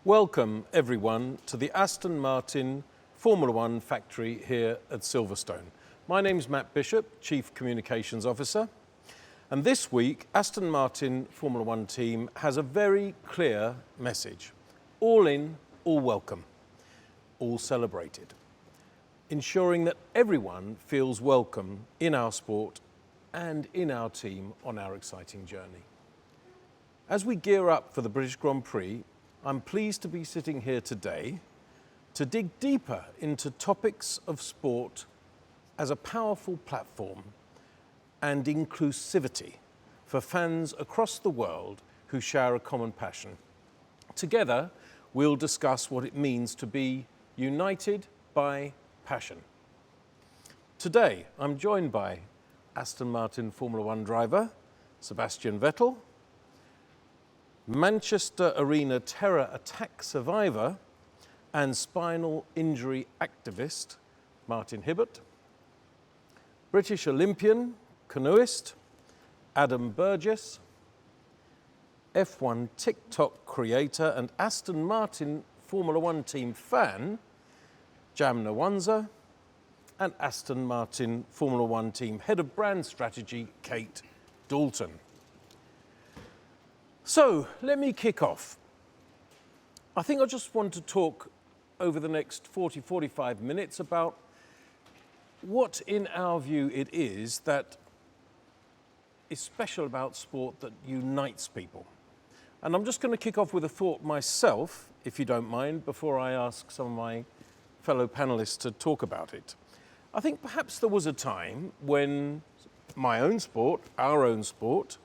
Welcome everyone to the Aston Martin Formula One factory here at Silverstone. My name's Matt Bishop, Chief Communications Officer, and this week Aston Martin Formula One team has a very clear message. All in, all welcome, all celebrated. Ensuring that everyone feels welcome in our sport and in our team on our exciting journey. As we gear up for the British Grand Prix, I'm pleased to be sitting here today to dig deeper into topics of sport as a powerful platform and inclusivity for fans across the world who share a common passion. Together, we'll discuss what it means to be united by passion. Today, I'm joined by Aston Martin Formula One driver Sebastian Vettel, Manchester Arena terror attack survivor and spinal injury activist Martin Hibbert, British Olympian canoeist Adam Burgess, F1 TikTok creator and Aston Martin Formula One team fan Jamna Wanza, and Aston Martin Formula One team head of brand strategy Kate Dalton. So let me kick off. I think I just want to talk over the next 40-45 minutes about what in our view it is that is special about sport that unites people. And I'm just going to kick off with a thought myself, if you don't mind, before I ask some of my fellow panelists to talk about it. I think perhaps there was a time when my own sport, our own sport,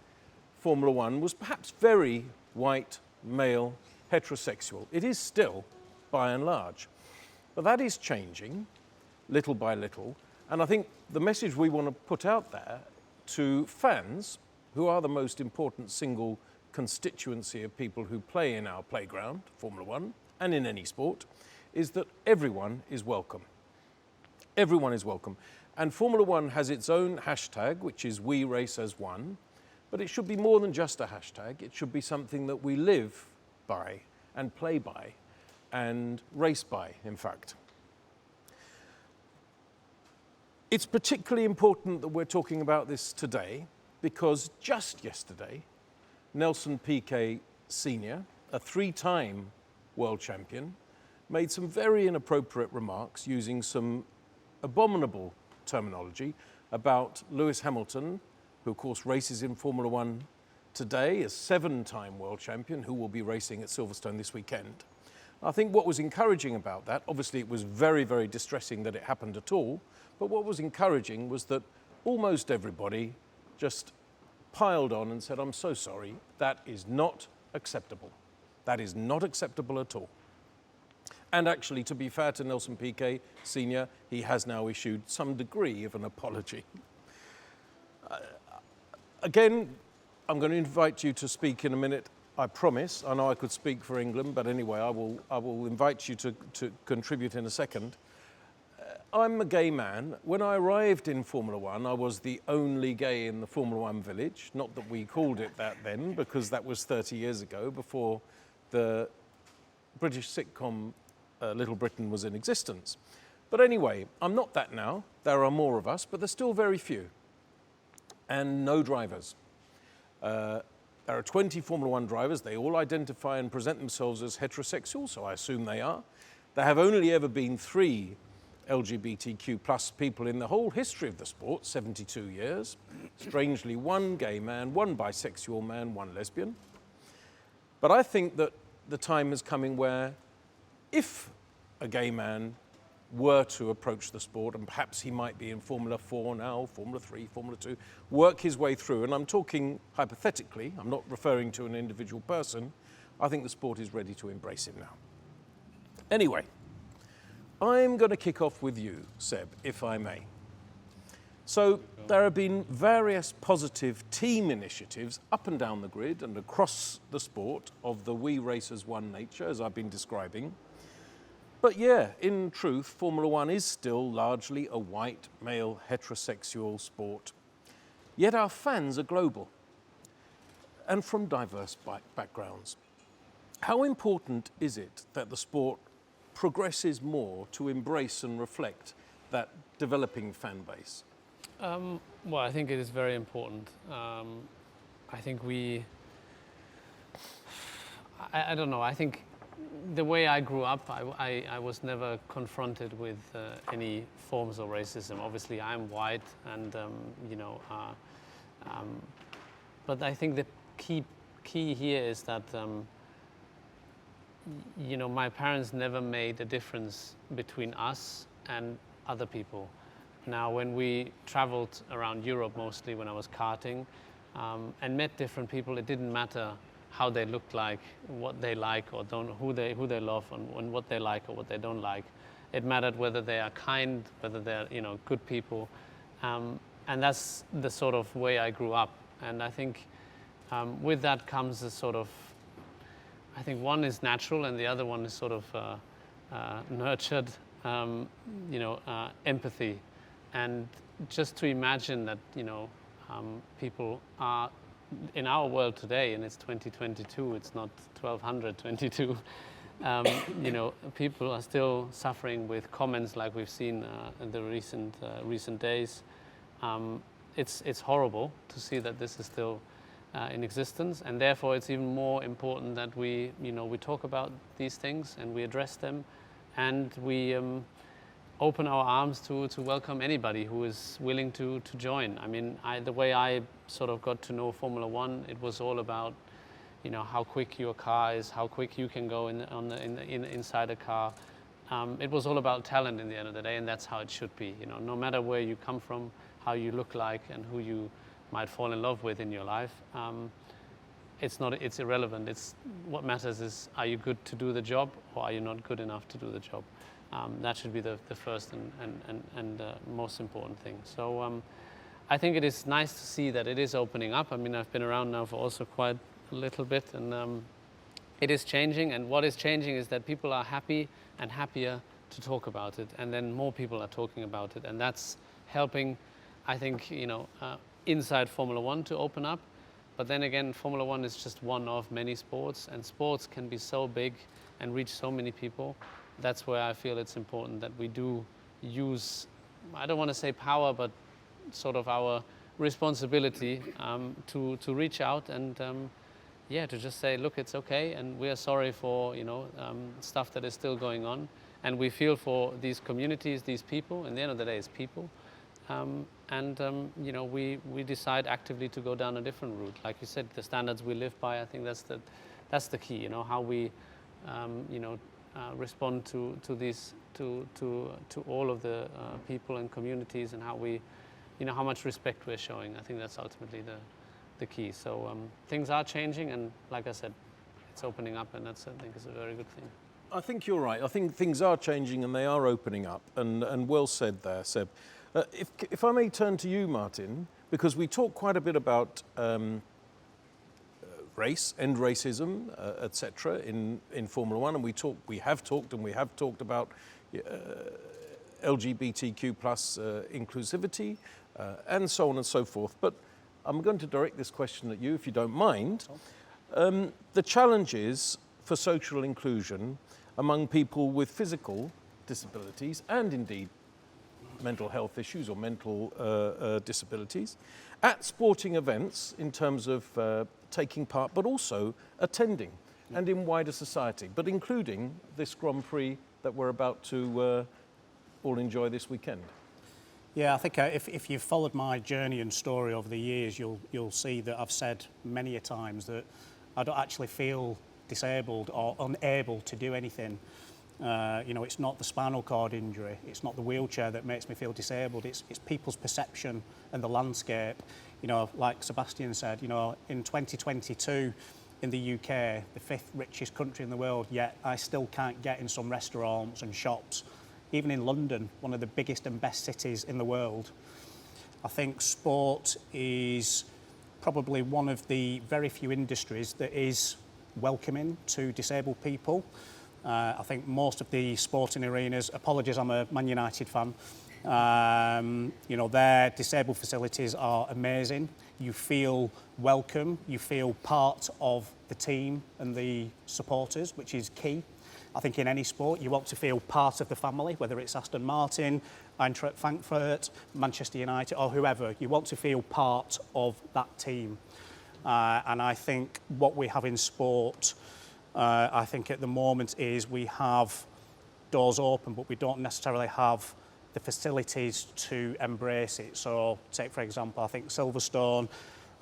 Formula One, was perhaps very white, male, heterosexual. It is still, by and large. But that is changing, little by little. And I think the message we want to put out there to fans, who are the most important single constituency of people who play in our playground, Formula One, and in any sport, is that everyone is welcome. Everyone is welcome. And Formula One has its own hashtag, which is We Race as One. But it should be more than just a hashtag. It should be something that we live by and play by and race by, in fact. It's particularly important that we're talking about this today because just yesterday, Nelson Piquet Sr., a three-time world champion, made some very inappropriate remarks using some abominable terminology about Lewis Hamilton, who of course races in Formula One today, a seven-time world champion who will be racing at Silverstone this weekend. I think what was encouraging about that, obviously it was very, very distressing that it happened at all, but what was encouraging was that almost everybody just piled on and said, I'm so sorry, that is not acceptable. That is not acceptable at all. And actually, to be fair to Nelson Piquet Sr., he has now issued some degree of an apology. Again, I'm going to invite you to speak in a minute, I promise. I know I could speak for England, but anyway, I will invite you to contribute in a second. I'm a gay man. When I arrived in Formula One, I was the only gay in the Formula One village. Not that we called it that then, because that was 30 years ago, before the British sitcom Little Britain was in existence. But anyway, I'm not that now. There are more of us, but there's still very few. And no drivers. There are 20 Formula One drivers. They all identify and present themselves as heterosexual, so I assume they are. There have only ever been 3 LGBTQ plus people in the whole history of the sport, 72 years. Strangely, 1 gay man, 1 bisexual man, 1 lesbian. But I think that the time is coming where if a gay man were to approach the sport, and perhaps he might be in Formula 4 now, Formula 3, Formula 2, work his way through, and I'm talking hypothetically, I'm not referring to an individual person, I think the sport is ready to embrace him now. Anyway, I'm going to kick off with you, Seb, if I may. So there have been various positive team initiatives up and down the grid and across the sport of the We Race as One nature, as I've been describing. But yeah, in truth, Formula One is still largely a white, male, heterosexual sport. Yet our fans are global and from diverse backgrounds. How important is it that the sport progresses more to embrace and reflect that developing fan base? Well, I think it is very important. I think I don't know, I think the way I grew up, I was never confronted with any forms of racism. Obviously, I'm white, and but I think the key here is that my parents never made a difference between us and other people. Now, when we traveled around Europe, mostly when I was karting, and met different people, it didn't matter how they looked like, what they like or don't, who they love, and what they like or what they don't like. It mattered whether they are kind, whether they're good people, and that's the sort of way I grew up. And I think with that comes a sort of, I think one is natural and the other one is sort of nurtured, empathy, and just to imagine that people are in our world today, and it's 2022, it's not 1222. People are still suffering with comments like we've seen in the recent days. It's horrible to see that this is still in existence, and therefore it's even more important that we talk about these things and we address them, and we open our arms to welcome anybody who is willing to join. I mean, the way I sort of got to know Formula One, it was all about how quick your car is, how quick you can go inside a car. It was all about talent in the end of the day, and that's how it should be. No matter where you come from, how you look like, and who you might fall in love with in your life, it's irrelevant. It's what matters is, are you good to do the job, or are you not good enough to do the job? That should be the first and most important thing. So I think it is nice to see that it is opening up. I mean, I've been around now for also quite a little bit, and it is changing. And what is changing is that people are happy and happier to talk about it, and then more people are talking about it, and that's helping, I think, inside Formula One to open up. But then again, Formula One is just one of many sports, and sports can be so big and reach so many people. That's where I feel it's important that we do use, I don't want to say power, but sort of our responsibility to reach out and to just say, look, it's okay, and we are sorry for stuff that is still going on, and we feel for these communities, these people. In the end of the day, it's people, we decide actively to go down a different route. Like you said, the standards we live by, I think that's the key. How we respond to all of the people and communities, and how we, how much respect we're showing. I think that's ultimately the key. So things are changing, and like I said, it's opening up, and that's, I think, is a very good thing. I think you're right. I think things are changing and they are opening up, and well said there, Seb. If I may turn to you, Martin, because we talk quite a bit about race, end racism, etc. in Formula One, and we have talked about LGBTQ plus inclusivity, and so on and so forth. But I'm going to direct this question at you, if you don't mind. The challenges for social inclusion among people with physical disabilities, and indeed mental health issues or mental disabilities, at sporting events in terms of taking part, but also attending, and in wider society, but including this Grand Prix that we're about to all enjoy this weekend. Yeah, I think if you've followed my journey and story over the years, you'll see that I've said many a times that I don't actually feel disabled or unable to do anything. It's not the spinal cord injury, it's not the wheelchair that makes me feel disabled, it's people's perception and the landscape. Like Sebastian said, in 2022 in the UK, the 5th richest country in the world, yet I still can't get in some restaurants and shops. Even in London, one of the biggest and best cities in the world. I think sport is probably one of the very few industries that is welcoming to disabled people. I think most of the sporting arenas, apologies, I'm a Man United fan, You know, their disabled facilities are amazing. You feel welcome, you feel part of the team and the supporters, which is key. I think in any sport, you want to feel part of the family, whether it's Aston Martin, Eintracht Frankfurt, Manchester United, or whoever. You want to feel part of that team. And I think what we have in sport, I think at the moment is we have doors open, but we don't necessarily have the facilities to embrace it. So take, for example, I think Silverstone,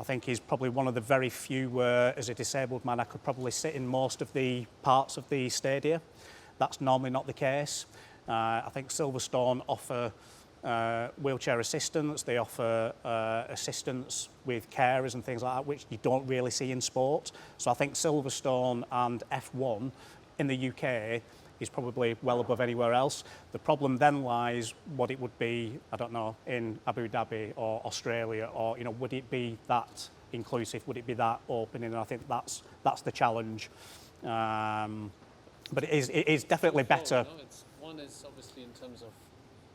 I think is probably one of the very few where, as a disabled man, I could probably sit in most of the parts of the stadia. That's normally not the case. I think Silverstone offer wheelchair assistance, they offer assistance with carers and things like that, which you don't really see in sport. So I think Silverstone and F1 in the UK is probably well above anywhere else. The problem then lies what it would be, I don't know, in Abu Dhabi or Australia, or, you know, would it be that inclusive? Would it be that open? And I think that's the challenge. But it is definitely better. One is obviously in terms of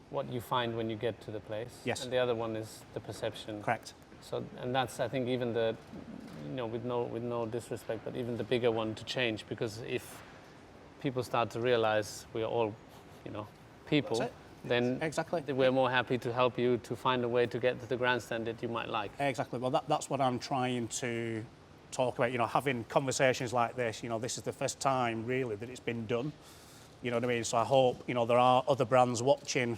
what you find when you get to the place. Yes. And the other one is the perception. Correct. So, and that's, I think, even the, you know, with no disrespect, but even the bigger one to change, because if people start to realize we are all, you know, people, then exactly. We're more happy to help you to find a way to get to the grandstand that you might like. Exactly. Well, that's what I'm trying to talk about, you know, having conversations like this. You know, this is the first time really that it's been done. You know what I mean? So I hope, you know, there are other brands watching,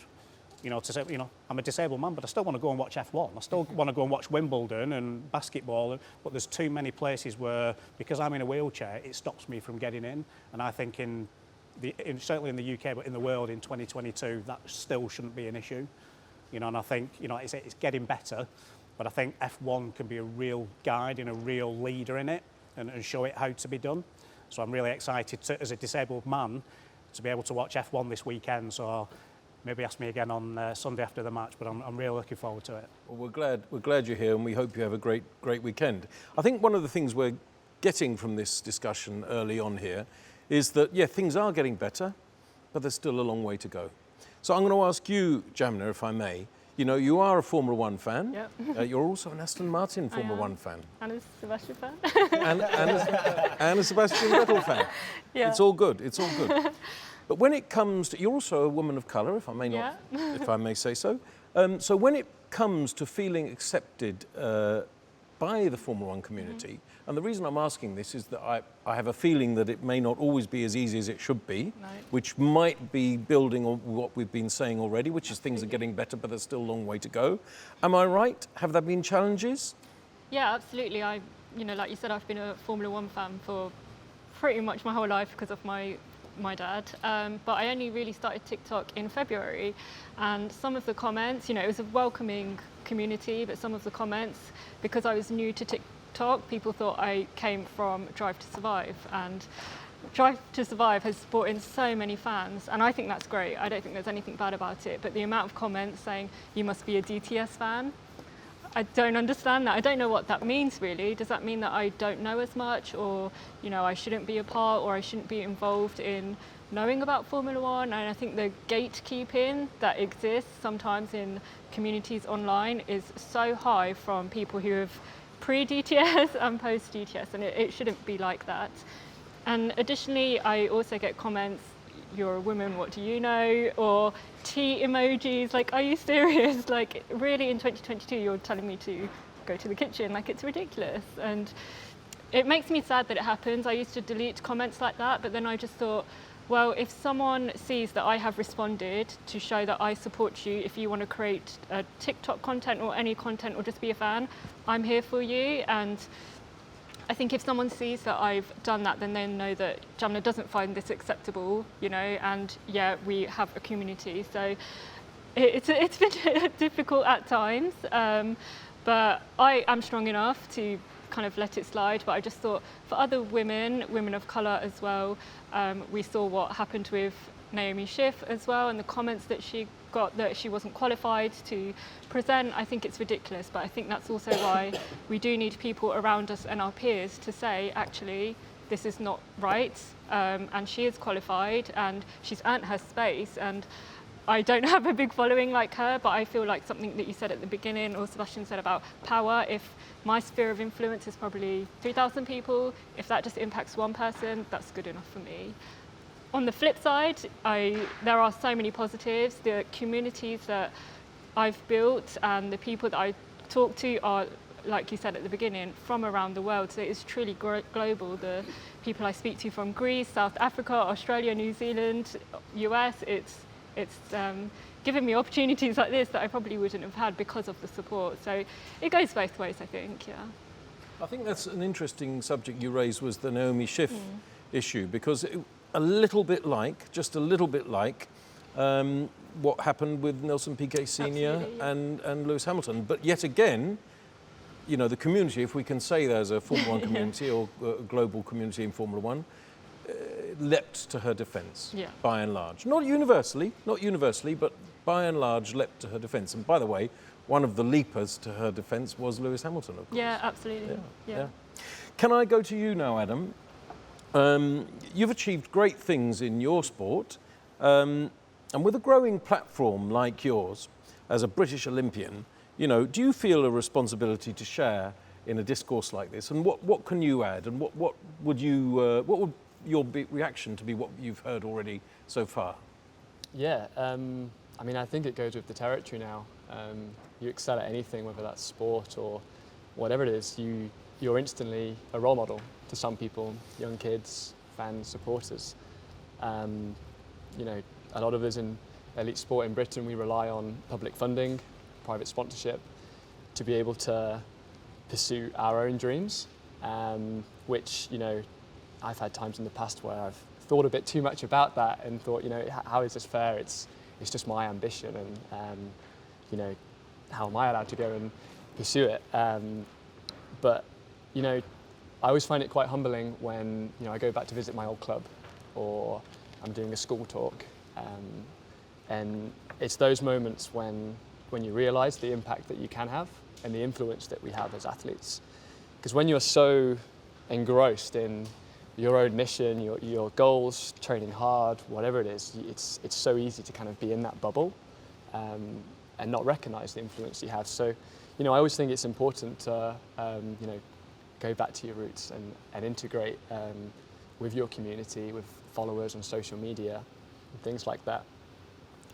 you know, to say, you know, I'm a disabled man, but I still want to go and watch F1. I still want to go and watch Wimbledon and basketball, but there's too many places where, because I'm in a wheelchair, it stops me from getting in. And I think certainly in the UK, but in the world in 2022, that still shouldn't be an issue. You know, and I think, you know, it's getting better, but I think F1 can be a real guide and a real leader in it and show it how to be done. So I'm really excited to, as a disabled man, to be able to watch F1 this weekend. So maybe ask me again on Sunday after the match, but I'm really looking forward to it. Well, we're glad you're here, and we hope you have a great weekend. I think one of the things we're getting from this discussion early on here is that, yeah, things are getting better, but there's still a long way to go. So I'm going to ask you, Jamna, if I may. You know, you are a Formula One fan. Yep. You're also an Aston Martin Formula One fan. And a Sebastian fan. and a Sebastian Vettel fan. Yeah. It's all good. It's all good. But when it comes to, you're also a woman of colour, if I may say so. So when it comes to feeling accepted by the Formula One community, and the reason I'm asking this is that I have a feeling that it may not always be as easy as it should be, which might be building on what we've been saying already, which is things are getting better, but there's still a long way to go. Am I right? Have there been challenges? Yeah, absolutely. You know, like you said, I've been a Formula One fan for pretty much my whole life because of my dad, but I only really started TikTok in February, and some of the comments, you know, it was a welcoming community, but some of the comments, because I was new to TikTok, people thought I came from Drive to Survive, and Drive to Survive has brought in so many fans, and I think that's great. I don't think there's anything bad about it, but the amount of comments saying you must be a DTS fan, I don't understand that. I don't know what that means really. Does that mean that I don't know as much, or, you know, I shouldn't be a part, or I shouldn't be involved in knowing about Formula One? And I think the gatekeeping that exists sometimes in communities online is so high from people who have pre-DTS and post-DTS, and it shouldn't be like that. And additionally, I also get comments, you're a woman, what do you know? Or tea emojis, like, are you serious? Like, really, in 2022, you're telling me to go to the kitchen? Like, it's ridiculous. And it makes me sad that it happens. I used to delete comments like that, but then I just thought, well, if someone sees that I have responded to show that I support you, if you want to create TikTok content or any content or just be a fan, I'm here for you. And I think if someone sees that I've done that, then they know that Jamna doesn't find this acceptable, you know, and yeah, we have a community. So it's been difficult at times, but I am strong enough to kind of let it slide. But I just thought for other women of colour as well, we saw what happened with Naomi Schiff as well, and the comments that she got that she wasn't qualified to present. I think it's ridiculous, but I think that's also why we do need people around us and our peers to say, actually, this is not right, and she is qualified and she's earned her space. And I don't have a big following like her, but I feel like something that you said at the beginning, or Sebastian said about power, if my sphere of influence is probably 3,000 people, if that just impacts one person, that's good enough for me. On the flip side, there are so many positives. The communities that I've built and the people that I talk to are, like you said at the beginning, from around the world. So it's truly global. The people I speak to from Greece, South Africa, Australia, New Zealand, US, it's given me opportunities like this that I probably wouldn't have had because of the support. So it goes both ways, I think, yeah. I think that's an interesting subject you raised, was the Naomi Schiff issue, because a little bit like, just a little bit like, what happened with Nelson Piquet Sr. and Lewis Hamilton. But yet again, you know, the community, if we can say there's a Formula One community or a global community in Formula One, leapt to her defence, by and large. Not universally, but by and large leapt to her defence. And by the way, one of the leapers to her defence was Lewis Hamilton, of course. Yeah, absolutely. Yeah. Can I go to you now, Adam? You've achieved great things in your sport, and with a growing platform like yours, as a British Olympian, you know, do you feel a responsibility to share in a discourse like this? And what can you add? And what would your reaction to be what you've heard already so far? Yeah, I mean, I think it goes with the territory now. You excel at anything, whether that's sport or whatever it is, you're instantly a role model to some people, young kids, fans, supporters. You know, a lot of us in elite sport in Britain, we rely on public funding, private sponsorship to be able to pursue our own dreams, which, you know, I've had times in the past where I've thought a bit too much about that and thought, you know, how is this fair? It's just my ambition, and you know, how am I allowed to go and pursue it? But you know, I always find it quite humbling when, you know, I go back to visit my old club, or I'm doing a school talk, and it's those moments when you realise the impact that you can have and the influence that we have as athletes. Because when you're so engrossed in your own mission, your goals, training hard, whatever it is, it's so easy to kind of be in that bubble and not recognise the influence you have. So, you know, I always think it's important to, you know, go back to your roots and integrate with your community, with followers on social media, and things like that.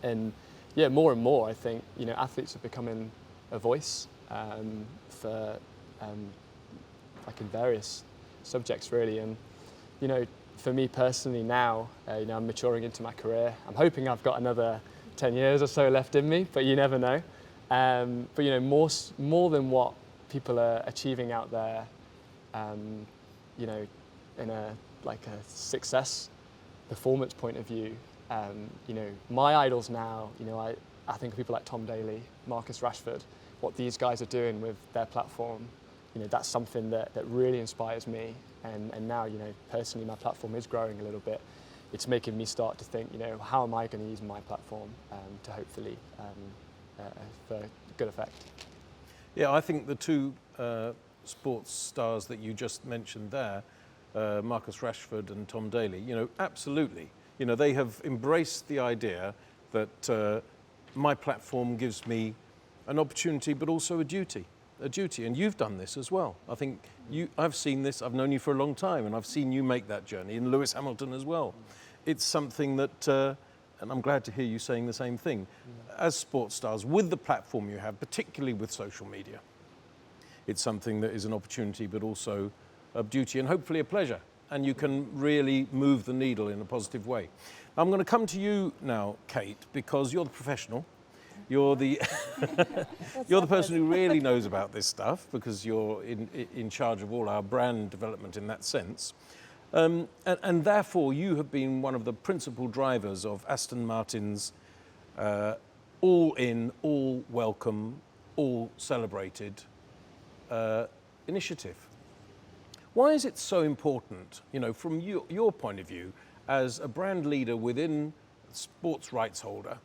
And yeah, more and more, I think, you know, athletes are becoming a voice for like in various subjects, really. And you know, for me personally now, you know, I'm maturing into my career. I'm hoping I've got another 10 years or so left in me, but you never know. But you know, more than what people are achieving out there, you know, in a success performance point of view, you know, my idols now, you know, I think of people like Tom Daley, Marcus Rashford, what these guys are doing with their platform. You know, that's something that really inspires me. And now, you know, personally, my platform is growing a little bit. It's making me start to think, you know, how am I going to use my platform to hopefully for good effect? Yeah, I think the two sports stars that you just mentioned there, Marcus Rashford and Tom Daley, you know, absolutely. You know, they have embraced the idea that my platform gives me an opportunity, but also a duty. And you've done this as well. I think I've seen this, I've known you for a long time, and I've seen you make that journey, and Lewis Hamilton as well. It's something that, and I'm glad to hear you saying the same thing, as sports stars, with the platform you have, particularly with social media, it's something that is an opportunity, but also a duty and hopefully a pleasure. And you can really move the needle in a positive way. I'm going to come to you now, Kate, because you're the professional. You're the you're the person who really knows about this stuff, because you're in charge of all our brand development in that sense. And therefore, you have been one of the principal drivers of Aston Martin's all in, all welcome, all celebrated initiative. Why is it so important, you know, from your point of view, as a brand leader within sports rights holder,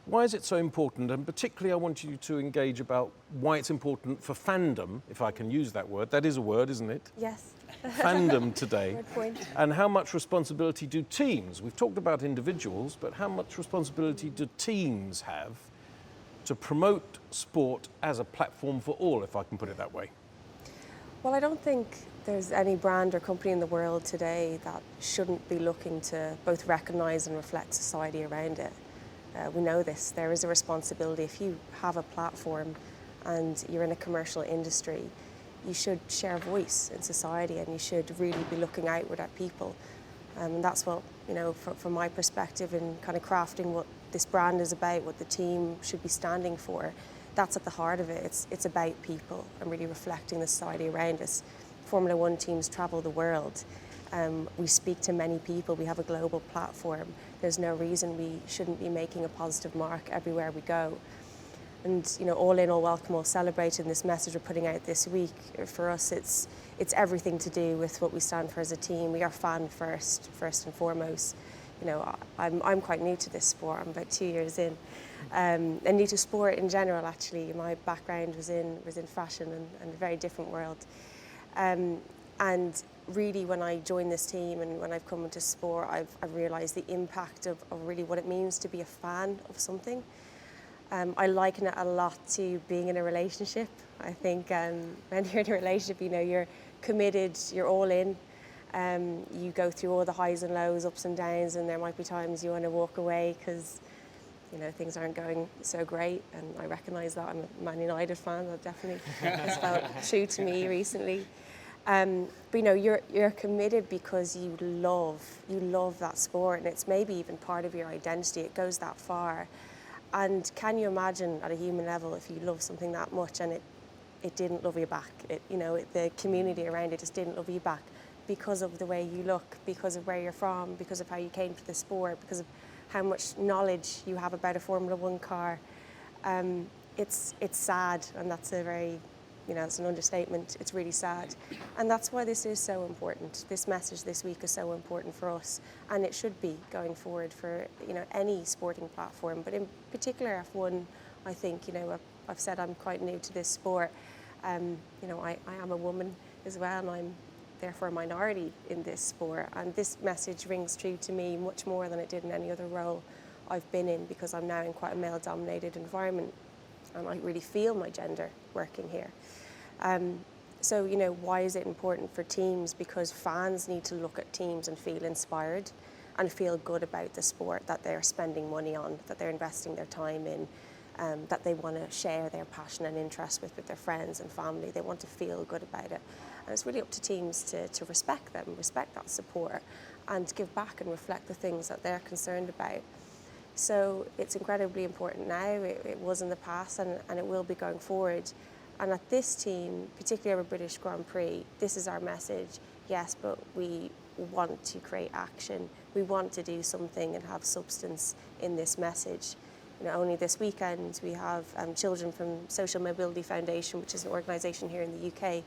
Why is it so important? And particularly I want you to engage about why it's important for fandom, if I can use that word. That is a word, isn't it? Yes. Fandom today. Good point. And how much responsibility do teams, we've talked about individuals, but how much responsibility do teams have to promote sport as a platform for all, if I can put it that way? Well, I don't think there's any brand or company in the world today that shouldn't be looking to both recognise and reflect society around it. We know this. There is a responsibility. If you have a platform and you're in a commercial industry, you should share a voice in society and you should really be looking outward at people. And that's what, from my perspective in kind of crafting what this brand is about, what the team should be standing for, that's at the heart of it. It's about people and really reflecting the society around us. Formula One teams travel the world. We speak to many people. We have a global platform. There's no reason we shouldn't be making a positive mark everywhere we go. And all in, all welcome, all celebrating this message we're putting out this week. For us, it's everything to do with what we stand for as a team. We are fan first and foremost. I'm quite new to this sport. I'm about 2 years in, and new to sport in general. Actually, my background was in fashion and a very different world. And really, when I joined this team and when I've come into sport, I've realised the impact of really what it means to be a fan of something. I liken it a lot to being in a relationship. I think when you're in a relationship, you're committed, you're all in. You go through all the highs and lows, ups and downs, and there might be times you want to walk away because things aren't going so great. And I recognise that. I'm a Man United fan. That definitely has felt true to me recently. But you're committed because you love that sport, and it's maybe even part of your identity. It goes that far. And can you imagine at a human level if you love something that much and it didn't love you back? The community around it just didn't love you back because of the way you look, because of where you're from, because of how you came to the sport, because of how much knowledge you have about a Formula One car. It's sad, and that's a very it's an understatement. It's really sad. And that's why this is so important. This message this week is so important for us. And it should be going forward for, any sporting platform. But in particular F1, I think, I've said I'm quite new to this sport. I am a woman as well, and I'm therefore a minority in this sport. And this message rings true to me much more than it did in any other role I've been in, because I'm now in quite a male-dominated environment. And I really feel my gender working here. So, why is it important for teams? Because fans need to look at teams and feel inspired and feel good about the sport that they're spending money on, that they're investing their time in, that they want to share their passion and interest with their friends and family. They want to feel good about it. And it's really up to teams to respect them, respect that support, and give back and reflect the things that they're concerned about. So it's incredibly important now. It was in the past, and it will be going forward. And at this team, particularly our British Grand Prix, this is our message. Yes, but we want to create action. We want to do something and have substance in this message. Only this weekend we have children from Social Mobility Foundation, which is an organisation here in the UK,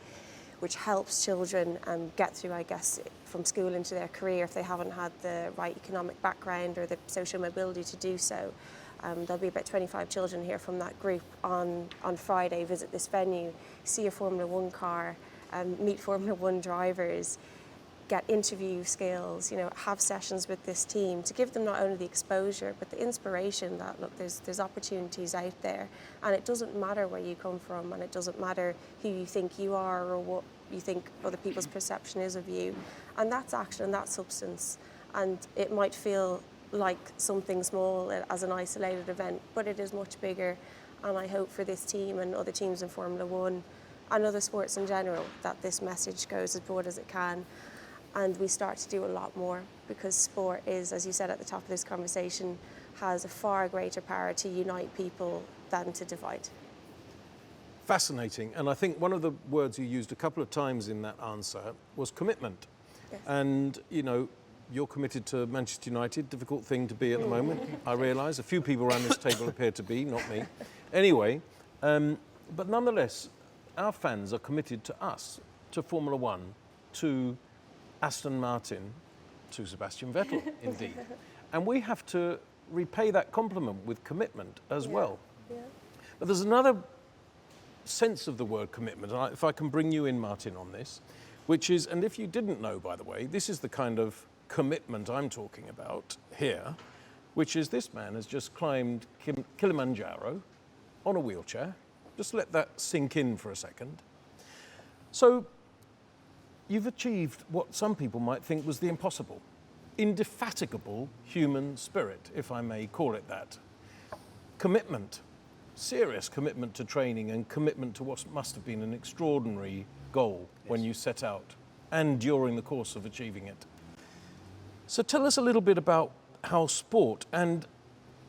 which helps children get through, I guess, from school into their career if they haven't had the right economic background or the social mobility to do so. There'll be about 25 children here from that group on Friday, visit this venue, see a Formula One car, meet Formula One drivers, get interview skills, have sessions with this team to give them not only the exposure but the inspiration that, look, there's opportunities out there, and it doesn't matter where you come from, and it doesn't matter who you think you are or what you think other people's perception is of you. And that's action and that's substance. And it might feel like something small as an isolated event, but it is much bigger. And I hope for this team and other teams in Formula One and other sports in general that this message goes as broad as it can, and we start to do a lot more, because sport is, as you said at the top of this conversation, has a far greater power to unite people than to divide. Fascinating. And I think one of the words you used a couple of times in that answer was commitment. Yes. And, you're committed to Manchester United, difficult thing to be at the moment, I realise. A few people around this table appear to be, not me. Anyway, but nonetheless, our fans are committed to us, to Formula One, to Aston Martin, to Sebastian Vettel, indeed. And we have to repay that compliment with commitment as well. Yeah. But there's another sense of the word commitment, and if I can bring you in, Martin, on this, which is, and if you didn't know, by the way, this is the kind of commitment I'm talking about here, which is this man has just climbed Kilimanjaro on a wheelchair. Just let that sink in for a second. So you've achieved what some people might think was the impossible. Indefatigable human spirit, if I may call it that. Commitment, serious commitment to training and commitment to what must have been an extraordinary goal when you set out and during the course of achieving it. So tell us a little bit about how sport and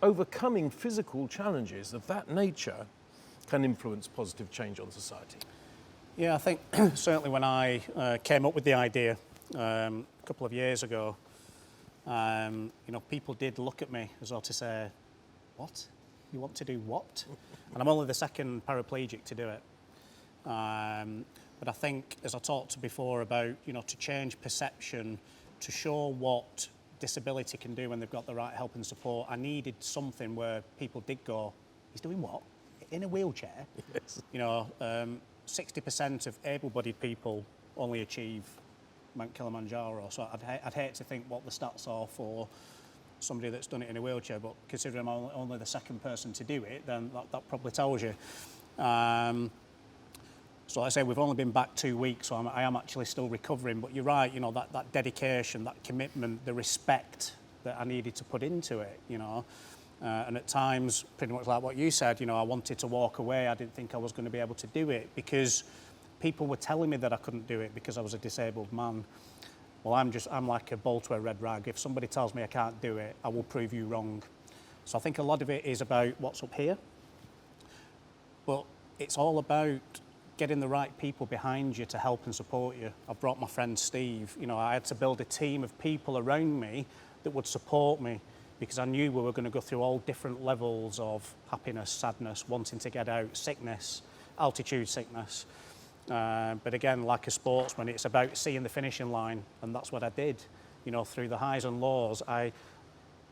overcoming physical challenges of that nature can influence positive change on society. Yeah, I think certainly when I came up with the idea a couple of years ago, people did look at me as though to say, what? You want to do what? And I'm only the second paraplegic to do it. But I think, as I talked before about, to change perception, to show what disability can do when they've got the right help and support, I needed something where people did go, he's doing what? In a wheelchair? Yes. 60% of able-bodied people only achieve Mount Kilimanjaro. So I'd hate to think what the stats are for somebody that's done it in a wheelchair, but considering I'm only the second person to do it, then that probably tells you. So like I say, we've only been back 2 weeks, so I am actually still recovering. But you're right, that dedication, that commitment, the respect that I needed to put into it, and at times, pretty much like what you said, I wanted to walk away. I didn't think I was going to be able to do it because people were telling me that I couldn't do it because I was a disabled man. Well, I'm like a bull to a red rag. If somebody tells me I can't do it, I will prove you wrong. So I think a lot of it is about what's up here, but it's all about getting the right people behind you to help and support you. I've brought my friend Steve. I had to build a team of people around me that would support me because I knew we were going to go through all different levels of happiness, sadness, wanting to get out, sickness, altitude sickness. But again, like a sportsman, it's about seeing the finishing line, and that's what I did. Through the highs and lows, I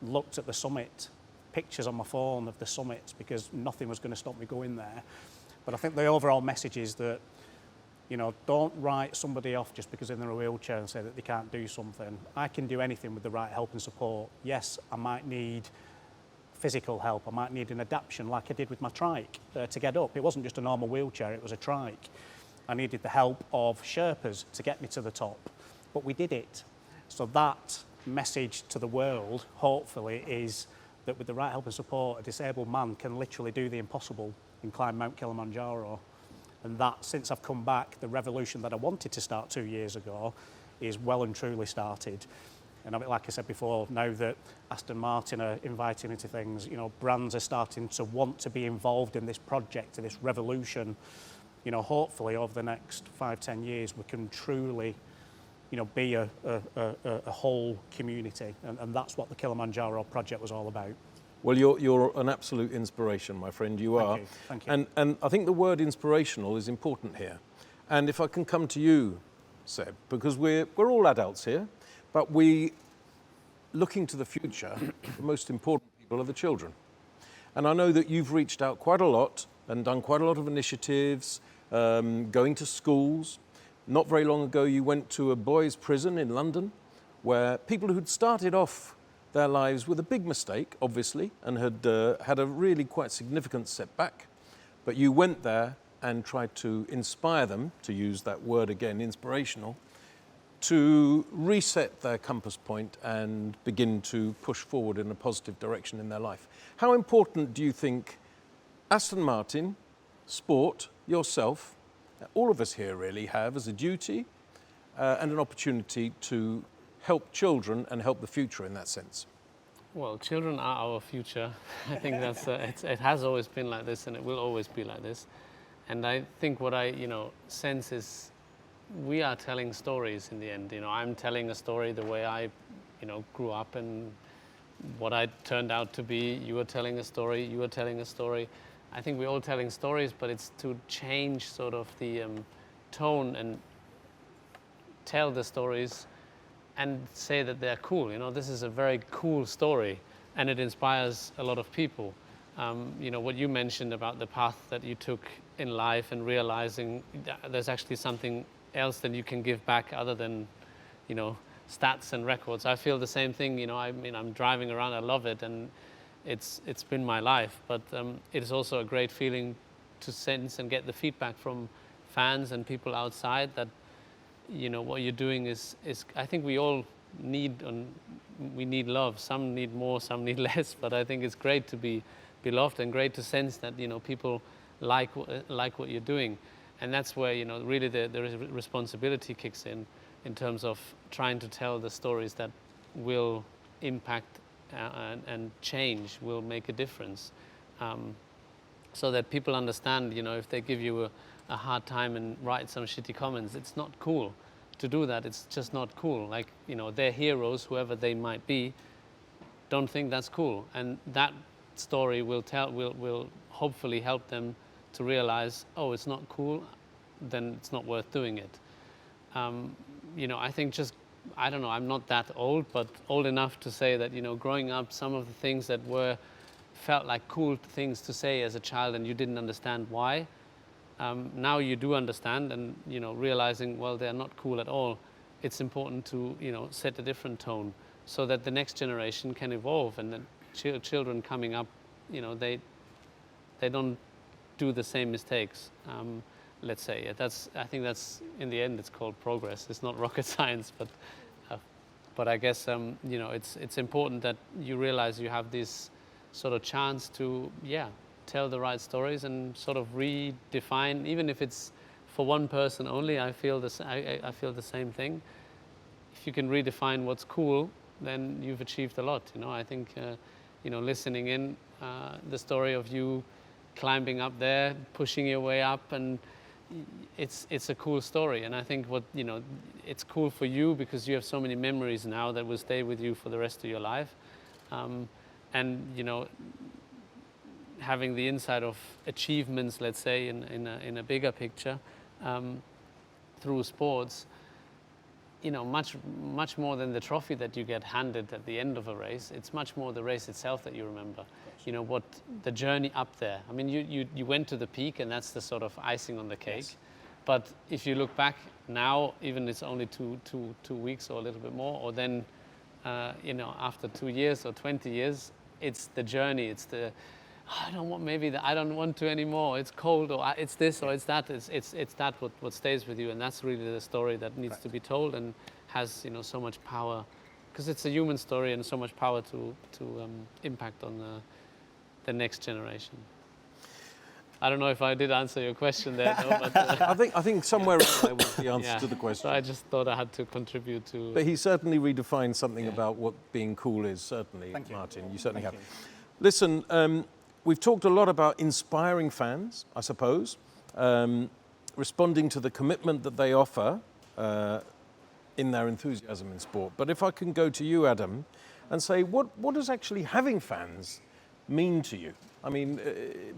looked at the summit, pictures on my phone of the summits, because nothing was going to stop me going there. But I think the overall message is that, don't write somebody off just because they're in a wheelchair and say that they can't do something. I can do anything with the right help and support. Yes, I might need physical help. I might need an adaptation like I did with my trike to get up. It wasn't just a normal wheelchair, it was a trike. I needed the help of Sherpas to get me to the top, but we did it. So that message to the world, hopefully, is that with the right help and support, a disabled man can literally do the impossible and climb Mount Kilimanjaro. And that, since I've come back, the revolution that I wanted to start 2 years ago is well and truly started. And like I said before, now that Aston Martin are inviting into things, brands are starting to want to be involved in this project, in this revolution. Hopefully over the next 5-10 years, we can truly, be a whole community. And that's what the Kilimanjaro project was all about. Well, you're an absolute inspiration, my friend. You are. Thank you. And I think the word inspirational is important here. And if I can come to you, Seb, because we're all adults here, but we, looking to the future, the most important people are the children. And I know that you've reached out quite a lot and done quite a lot of initiatives, going to schools. Not very long ago, you went to a boys' prison in London, where people who'd started off their lives with a big mistake, obviously, and had had a really quite significant setback. But you went there and tried to inspire them, to use that word again, inspirational, to reset their compass point and begin to push forward in a positive direction in their life. How important do you think Aston Martin, sport, yourself, all of us here really have as a duty and an opportunity to help children and help the future in that sense? Well, children are our future. I think that's it has always been like this, and it will always be like this. And I think what I sense is we are telling stories in the end. I'm telling a story the way I grew up and what I turned out to be. You are telling a story. You are telling a story. I think we're all telling stories, but it's to change sort of the tone and tell the stories and say that they're cool. This is a very cool story, and it inspires a lot of people. You know, what you mentioned about the path that you took in life and realizing there's actually something else that you can give back other than, you know, stats and records. I feel the same thing. You know, I mean, I'm driving around, I love it, and it's been my life. But it is also a great feeling to sense and get the feedback from fans and people outside that, you know, what you're doing is I think we all need love. Some need more, some need less. But I think it's great to be beloved and great to sense that, you know, people like what you're doing. And that's where, you know, really the responsibility kicks in terms of trying to tell the stories that will impact and change, will make a difference. So that people understand, you know, if they give you a hard time and write some shitty comments, it's not cool to do that. It's just not cool. Like, you know, their heroes, whoever they might be, don't think that's cool. And that story will hopefully help them to realize, oh, it's not cool, then it's not worth doing it. You know, I think I don't know, I'm not that old, but old enough to say that, you know, growing up, some of the things that felt like cool things to say as a child and you didn't understand why, now you do understand, and, you know, realizing, well, they're not cool at all. It's important to, you know, set a different tone so that the next generation can evolve, and the children coming up, you know, they don't do the same mistakes. Let's say I think that's in the end it's called progress. It's not rocket science, but I guess you know, it's important that you realize you have this sort of chance to tell the right stories and sort of redefine, even if it's for one person only. I feel the same thing. If you can redefine what's cool, then you've achieved a lot. You know, I think you know, listening in the story of you climbing up there, pushing your way up, and it's a cool story. And I think you know, it's cool for you because you have so many memories now that will stay with you for the rest of your life. And you know, having the insight of achievements, let's say, in a bigger picture through sports, you know, much more than the trophy that you get handed at the end of a race. It's much more the race itself that you remember. You know, what the journey up there. I mean, you went to the peak, and that's the sort of icing on the cake. Yes. But if you look back now, even it's only two weeks or a little bit more, or then you know, after 2 years or 20 years, it's the journey. It's the I don't want to anymore. It's cold, or it's this, or it's that. It's that what stays with you, and that's really the story that needs to be told and has, you know, so much power, because it's a human story and so much power to impact on the next generation. I don't know if I did answer your question there, no, but I think somewhere around there was the answer to the question. So I just thought I had to contribute to. But he certainly redefined something about what being cool is. Certainly, Thank you. Martin, you certainly Thank have. you. Listen, we've talked a lot about inspiring fans, I suppose, responding to the commitment that they offer in their enthusiasm in sport. But if I can go to you, Adam, and say, what does actually having fans mean to you? I mean,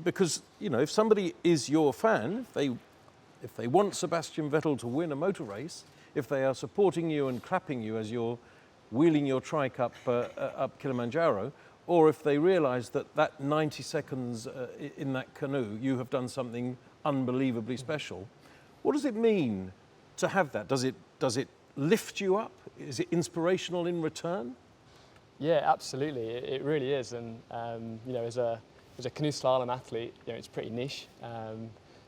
because, you know, if somebody is your fan, if they want Sebastian Vettel to win a motor race, if they are supporting you and clapping you as you're wheeling your trike up Kilimanjaro, or if they realise that 90 seconds in that canoe, you have done something unbelievably special, what does it mean to have that? Does it lift you up? Is it inspirational in return? Yeah, absolutely. It really is. And you know, as a canoe slalom athlete, you know, it's pretty niche.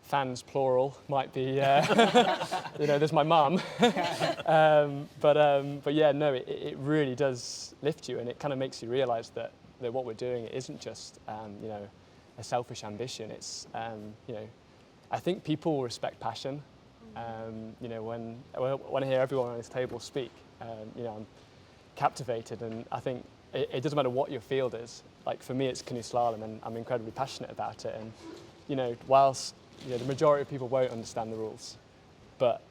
Fans plural might be, you know, there's my mum. But yeah, no, it really does lift you, and it kind of makes you realise that what we're doing isn't just, you know, a selfish ambition. It's, you know, I think people will respect passion. You know, when I hear everyone on this table speak, you know, I'm captivated, and I think it doesn't matter what your field is. Like for me, it's canoe slalom, and I'm incredibly passionate about it. And you know, whilst you know, the majority of people won't understand the rules, but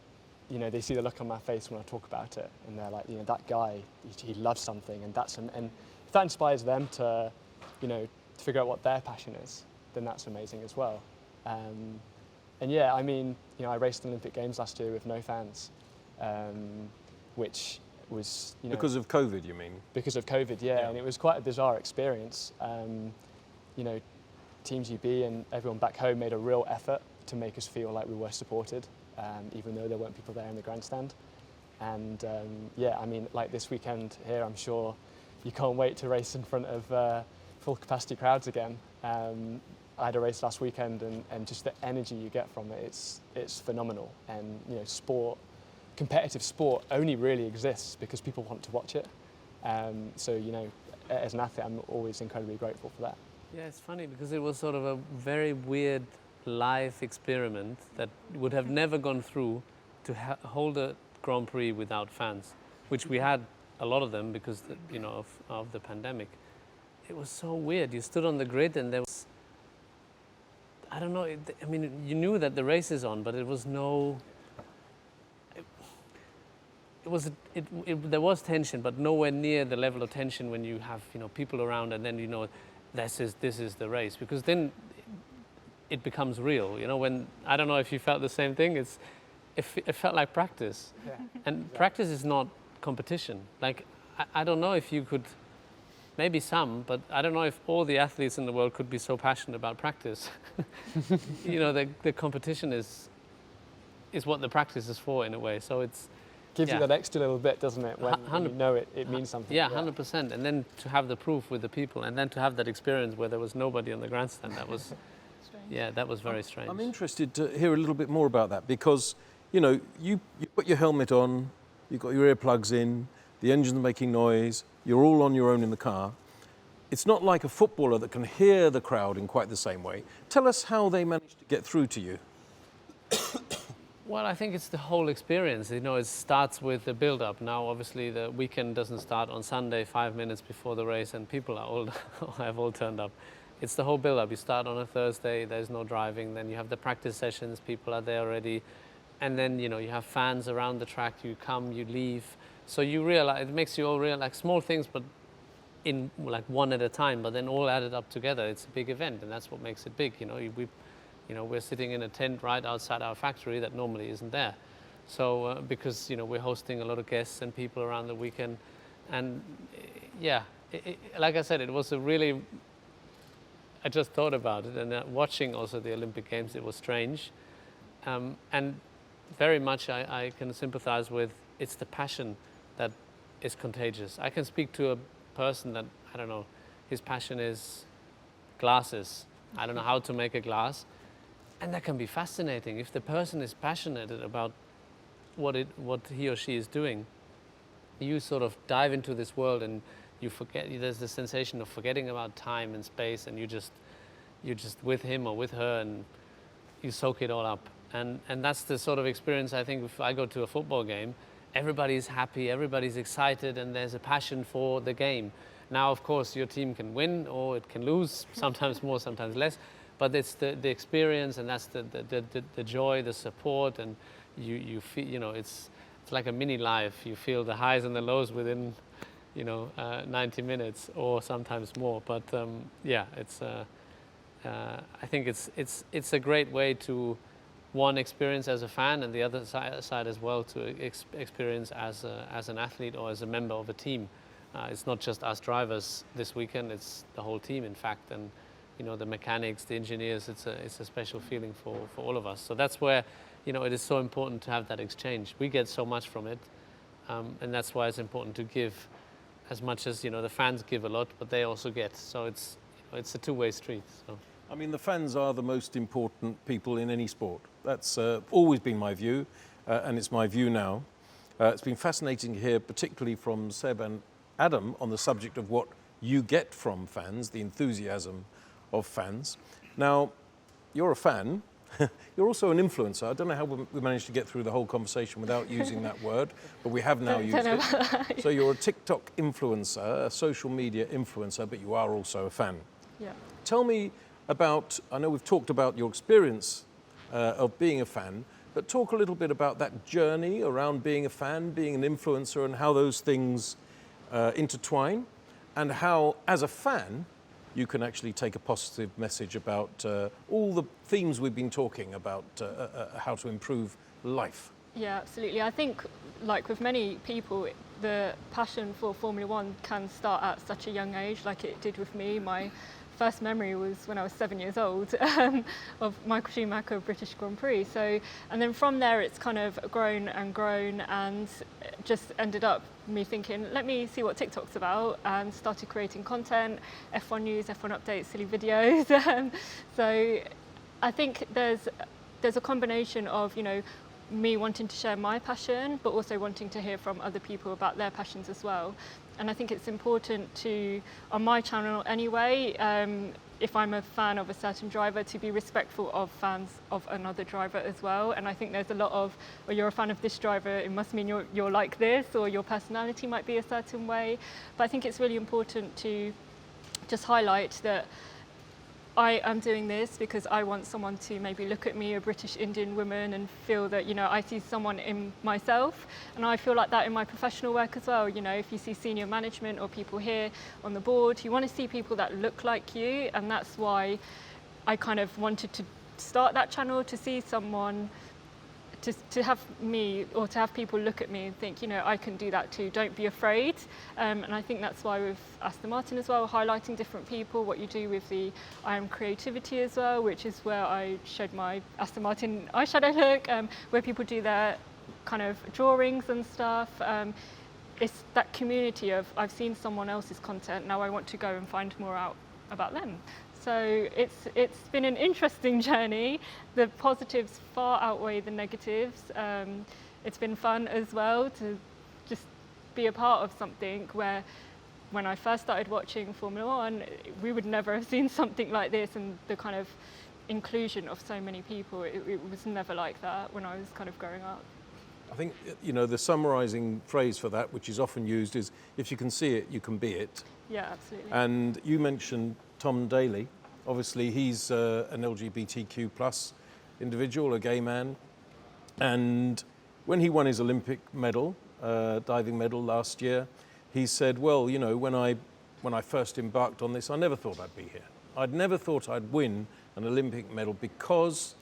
you know, they see the look on my face when I talk about it, and they're like, you know, that guy, he loves something, and if that inspires them to, you know, to figure out what their passion is, then that's amazing as well. And yeah, I mean, you know, I raced in Olympic Games last year with no fans, which was, Because of COVID, you mean? because of COVID, yeah, and it was quite a bizarre experience. Team GB and everyone back home made a real effort to make us feel like we were supported, even though there weren't people there in the grandstand. And like this weekend here, I'm sure you can't wait to race in front of full capacity crowds again. I had a race last weekend, and just the energy you get from it, it's phenomenal. And competitive sport only really exists because people want to watch it. As an athlete, I'm always incredibly grateful for that. Yeah, it's funny because it was sort of a very weird life experiment that would have never gone through to hold a Grand Prix without fans, which we had a lot of them because of the pandemic. It was so weird. You stood on the grid and there was, I don't know, you knew that the race is on, but it was no, there was tension, but nowhere near the level of tension when you have people around and then this is the race, because then it becomes real. When, I don't know if you felt the same thing. It felt like practice, Yeah. and practice is not competition. Like I don't know if you could, maybe some, but I don't know if all the athletes in the world could be so passionate about practice. The competition is what the practice is for in a way. So it's Gives you that extra little bit, doesn't it? When it means something. Yeah, 100%. And then to have the proof with the people, and then to have that experience where there was nobody on the grandstand, that was, that was very strange. I'm interested to hear a little bit more about that because, you put your helmet on, you've got your earplugs in, the engine's making noise, you're all on your own in the car. It's not like a footballer that can hear the crowd in quite the same way. Tell us how they managed to get through to you. Well, I think it's the whole experience. It starts with the build-up. Now, obviously, the weekend doesn't start on Sunday 5 minutes before the race, and people have all turned up. It's the whole build-up. You start on a Thursday, there's no driving. Then you have the practice sessions, people are there already. And then, you have fans around the track. You come, you leave. So you realize, it makes you all realize, like small things, but in like one at a time, but then all added up together. It's a big event, and that's what makes it big. We're sitting in a tent right outside our factory that normally isn't there. So because we're hosting a lot of guests and people around the weekend, and like I said, it was I just thought about it, and watching also the Olympic Games, it was strange, and very much I can sympathize with. It's the passion that is contagious. I can speak to a person that, I don't know, his passion is glasses. I don't know how to make a glass. And that can be fascinating. If the person is passionate about what he or she is doing, you sort of dive into this world and you forget, there's the sensation of forgetting about time and space, and you're just with him or with her, and you soak it all up. And that's the sort of experience, I think, if I go to a football game, everybody's happy, everybody's excited, and there's a passion for the game. Now, of course, your team can win or it can lose, sometimes more, sometimes less. But it's the experience, and that's the joy, the support, and you feel, it's like a mini life. You feel the highs and the lows within, 90 minutes or sometimes more. But it's I think it's a great way to experience as a fan, and the other side as well to experience as an athlete or as a member of a team. It's not just us drivers this weekend; it's the whole team, in fact, and the mechanics, the engineers. It's a special feeling for all of us. So that's where it is so important to have that exchange. We get so much from it, and that's why it's important to give as much as the fans give a lot, but they also get. So it's a two-way street. So. I mean, the fans are the most important people in any sport. That's always been my view, and it's my view now. It's been fascinating to hear, particularly from Seb and Adam, on the subject of what you get from fans, the enthusiasm of fans. Now, you're a fan. You're also an influencer. I don't know how we managed to get through the whole conversation without using that word, but we have now used it. So you're a TikTok influencer, a social media influencer, but you are also a fan. Yeah. Tell me about, I know we've talked about your experience of being a fan, but talk a little bit about that journey around being a fan, being an influencer, and how those things intertwine, and how, as a fan, you can actually take a positive message about all the themes we've been talking about, how to improve life. Yeah, absolutely. I think, like with many people, the passion for Formula One can start at such a young age, like it did with me. My first memory was when I was 7 years old of Michael Schumacher British Grand Prix. So, and then from there it's kind of grown and just ended up me thinking, let me see what TikTok's about, and started creating content, F1 news, F1 updates, silly videos. So I think there's a combination of, you know, me wanting to share my passion, but also wanting to hear from other people about their passions as well. And I think it's important to, on my channel anyway, if I'm a fan of a certain driver, to be respectful of fans of another driver as well. And I think there's a lot of, well, you're a fan of this driver, it must mean you're like this, or your personality might be a certain way. But I think it's really important to just highlight that I am doing this because I want someone to maybe look at me, a British Indian woman, and feel that, you know, I see someone in myself. And I feel like that in my professional work as well. You know, if you see senior management or people here on the board, you want to see people that look like you. And that's why I kind of wanted to start that channel, to see someone, to have me, or to have people look at me and think, you know, I can do that too, don't be afraid. And I think that's why with Aston Martin as well, highlighting different people, what you do with the I Am Creativity as well, which is where I showed my Aston Martin eyeshadow look, where people do their kind of drawings and stuff. It's that community of, I've seen someone else's content, now I want to go and find more out about them. So it's been an interesting journey. The positives far outweigh the negatives. It's been fun as well to just be a part of something where, when I first started watching Formula One, we would never have seen something like this, and the kind of inclusion of so many people, it was never like that when I was kind of growing up. I think, you know, the summarising phrase for that, which is often used, is if you can see it, you can be it. Yeah, absolutely. And you mentioned Tom Daley. Obviously, he's an LGBTQ plus individual, a gay man. And when he won his Olympic medal, diving medal last year, he said, well, you know, when I first embarked on this, I never thought I'd be here. I'd never thought I'd win an Olympic medal because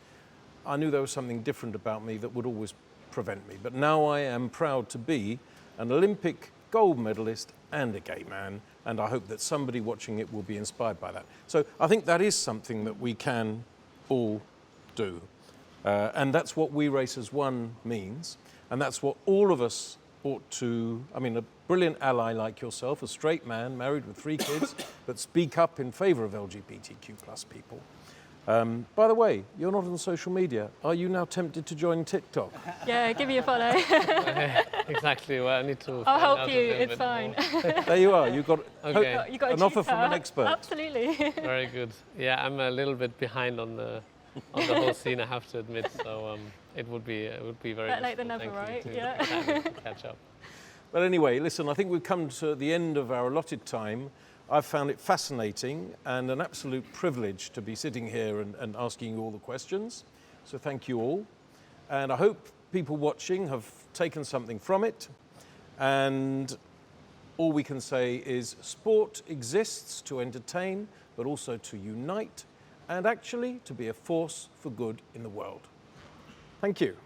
I knew there was something different about me that would always prevent me. But now I am proud to be an Olympic gold medalist and a gay man, and I hope that somebody watching it will be inspired by that. So I think that is something that we can all do. And that's what We Race as One means, and that's what all of us ought to, I mean, a brilliant ally like yourself, a straight man, married with 3 kids, but speak up in favour of LGBTQ plus people. By the way, you're not on social media. Are you now tempted to join TikTok? Yeah, give me a follow. Exactly. Well, I need to. I'll help you. It's fine. There you are. You got, Okay. You got an offer from an expert. Absolutely. Very good. Yeah, I'm a little bit behind on the whole scene, I have to admit. So it would be very Better late than useful, never, thank you, right? to Yeah. catch up. But anyway, listen, I think we've come to the end of our allotted time. I've found it fascinating and an absolute privilege to be sitting here and asking you all the questions. So thank you all. And I hope people watching have taken something from it. And all we can say is sport exists to entertain, but also to unite, and actually to be a force for good in the world. Thank you.